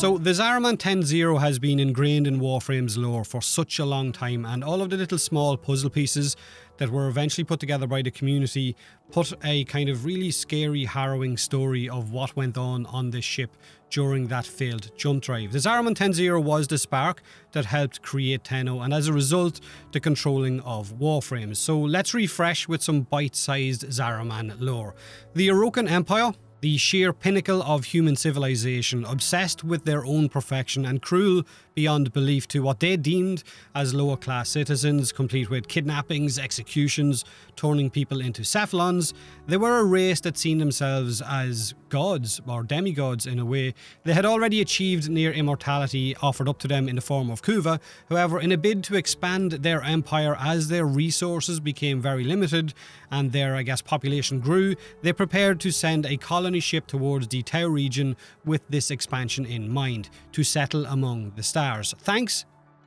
So the Zariman 10-0 has been ingrained in Warframe's lore for such a long time, and all of the little small puzzle pieces that were eventually put together by the community put a kind of really scary, harrowing story of what went on this ship during that failed jump drive. The Zariman 10-0 was the spark that helped create Tenno, and as a result, the controlling of Warframes. So let's refresh with some bite-sized Zariman lore. The Orokin Empire, the sheer pinnacle of human civilization, obsessed with their own perfection and cruel beyond belief to what they deemed as lower class citizens, complete with kidnappings, executions, turning people into cephalons. They were a race that seen themselves as gods, or demigods in a way. They had already achieved near immortality offered up to them in the form of Kuva. However, in a bid to expand their empire as their resources became very limited and their, population grew, they prepared to send a colony ship towards the Tau region with this expansion in mind, to settle among the stars. Thanks,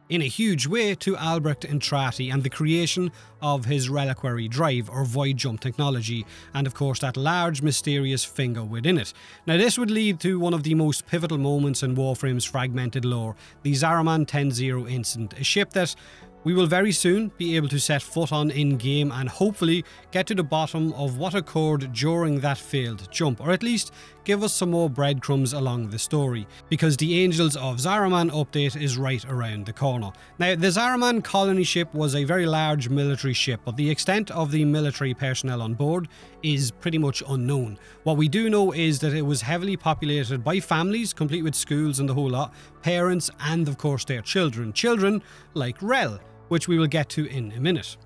in a huge way, to Albrecht Entrati and the creation of his reliquary drive, or void jump technology, and of course that large mysterious finger within it. Now this would lead to one of the most pivotal moments in Warframe's fragmented lore, the Zariman 10-0 incident, a ship that we will very soon be able to set foot on in-game and hopefully get to the bottom of what occurred during that failed jump, or at least give us some more breadcrumbs along the story, because the Angels of Zariman update is right around the corner. Now, the Zariman colony ship was a very large military ship, but the extent of the military personnel on board is pretty much unknown. What we do know is that it was heavily populated by families, complete with schools and the whole lot, parents, and of course their children. Children like Rel, which we will get to in a minute.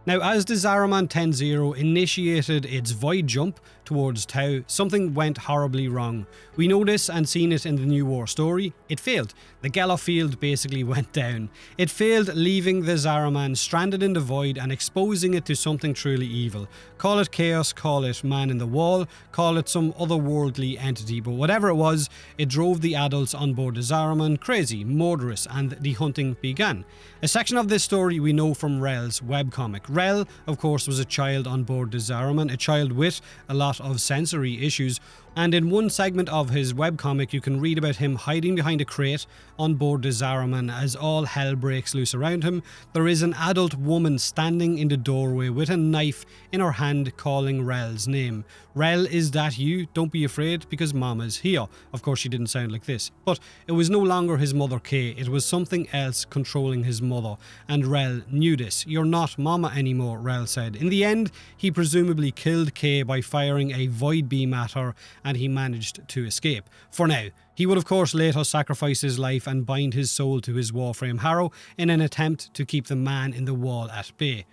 Now, as the Zariman 10-0 initiated its void jump towards Tau, something went horribly wrong. We know this and seen it in the New War story. It failed. The Gala field basically went down. It failed, leaving the Zariman stranded in the void and exposing it to something truly evil. Call it chaos, call it man in the wall, call it some otherworldly entity, but whatever it was, it drove the adults on board the Zariman crazy, murderous, and the hunting began. A section of this story we know from Rel's webcomic. Rel, of course, was a child on board the Zariman, a child with a lot of sensory issues, and in one segment of his webcomic you can read about him hiding behind a crate on board the Zariman as all hell breaks loose around him. There is an adult woman standing in the doorway with a knife in her hand calling Rel's name. Rel, is that you? Don't be afraid, because Mama's here. Of course she didn't sound like this, but it was no longer his mother Kay, it was something else controlling his mother, and Rel knew this. You're not Mama anymore, Rel said. In the end, he presumably killed Kay by firing a void beam at her, and he managed to escape. For now. He would of course later sacrifice his life and bind his soul to his Warframe harrow in an attempt to keep the man in the wall at bay.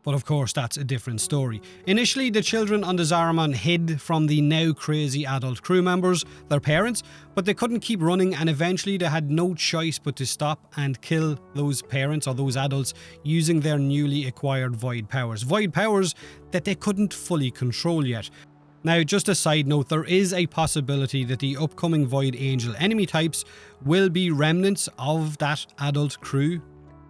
But of course that's a different story. Initially, the children on the Zariman hid from the now crazy adult crew members, their parents, but they couldn't keep running, and eventually they had no choice but to stop and kill those parents or those adults using their newly acquired void powers. Void powers that they couldn't fully control yet. Now, just a side note, there is a possibility that the upcoming Void Angel enemy types will be remnants of that adult crew,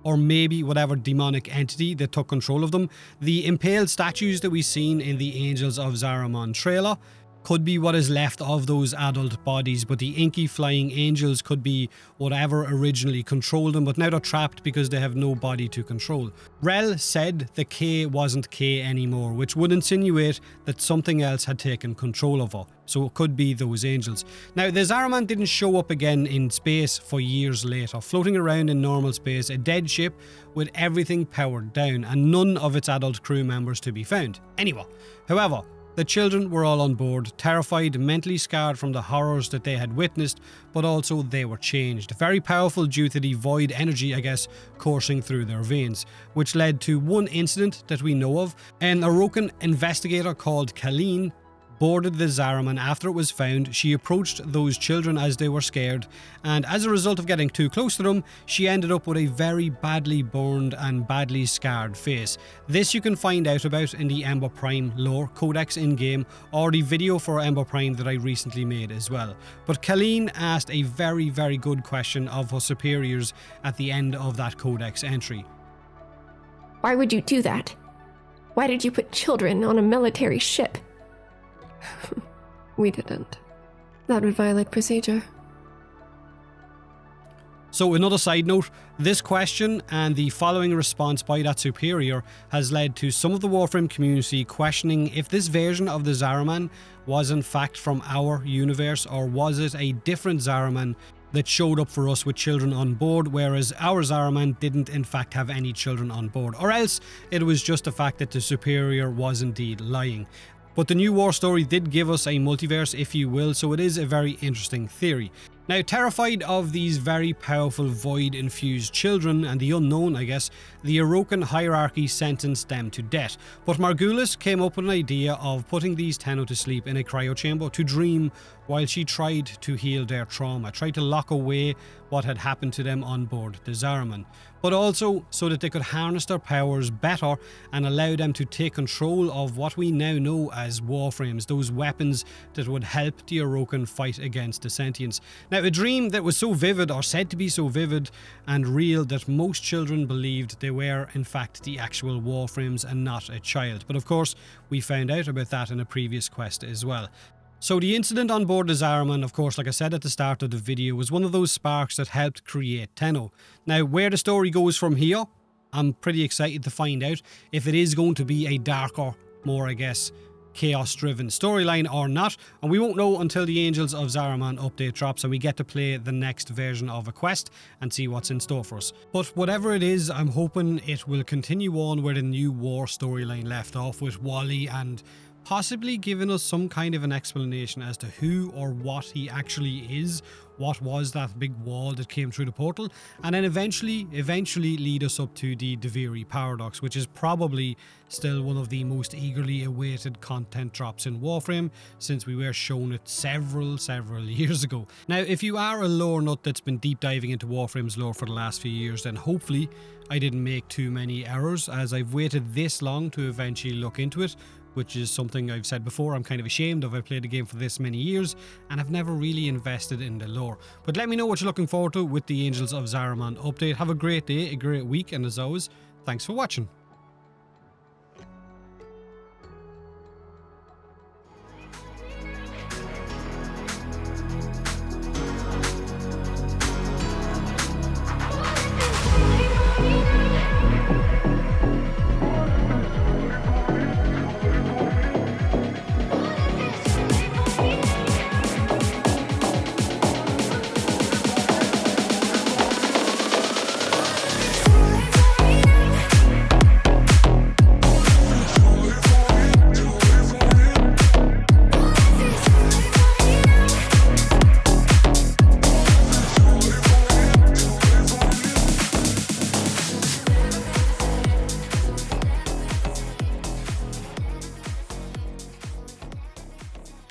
or maybe whatever demonic entity that took control of them. The impaled statues that we've seen in the Angels of Zariman trailer could be what is left of those adult bodies, but the inky flying angels could be whatever originally controlled them, but now they're trapped because they have no body to control. Rel said the K wasn't K anymore, which would insinuate that something else had taken control of her, so it could be those angels. Now, the Zariman didn't show up again in space for years later, floating around in normal space, a dead ship with everything powered down and none of its adult crew members to be found anywhere. However, the children were all on board, terrified, mentally scarred from the horrors that they had witnessed, but also they were changed. Very powerful due to the void energy, coursing through their veins, which led to one incident that we know of. An Orokin investigator called Colleen boarded the Zariman after it was found. She approached those children as they were scared, and as a result of getting too close to them, she ended up with a very badly burned and badly scarred face. This you can find out about in the Ember Prime lore codex in-game, or the video for Ember Prime that I recently made as well. But Colleen asked a very, very good question of her superiors at the end of that codex entry. Why would you do that? Why did you put children on a military ship? We didn't. That would violate procedure. So another side note, this question and the following response by that superior has led to some of the Warframe community questioning if this version of the Zariman was in fact from our universe, or was it a different Zariman that showed up for us with children on board, whereas our Zariman didn't in fact have any children on board, or else it was just the fact that the superior was indeed lying. But the new war story did give us a multiverse, if you will, so it is a very interesting theory. Now, terrified of these very powerful void-infused children and the unknown, I guess, the Orokin hierarchy sentenced them to death. But Margulis came up with an idea of putting these Tenno to sleep in a cryochamber to dream while she tried to heal their trauma, tried to lock away what had happened to them on board the Zariman, but also so that they could harness their powers better and allow them to take control of what we now know as Warframes, those weapons that would help the Orokin fight against the sentients. Now, a dream that was so vivid, or said to be so vivid and real, that most children believed they were in fact the actual Warframes and not a child. But of course, we found out about that in a previous quest as well. So the incident on board the Zariman, of course, like I said at the start of the video, was one of those sparks that helped create Tenno. Now, where the story goes from here, I'm pretty excited to find out if it is going to be a darker, more, I guess, chaos-driven storyline or not, and we won't know until the Angels of Zariman update drops and we get to play the next version of a quest and see what's in store for us. But whatever it is, I'm hoping it will continue on where the new war storyline left off, with Wally and possibly giving us some kind of an explanation as to who or what he actually is, what was that big wall that came through the portal, and then eventually lead us up to the Deviri paradox, which is probably still one of the most eagerly awaited content drops in Warframe, since we were shown it several years ago. Now, if you are a lore nut that's been deep diving into Warframe's lore for the last few years, then hopefully I didn't make too many errors, as I've waited this long to eventually look into it, which is something I've said before I'm kind of ashamed of. I've played the game for this many years and I've never really invested in the lore. But let me know what you're looking forward to with the Angels of Zariman update. Have a great day, a great week, and as always, thanks for watching.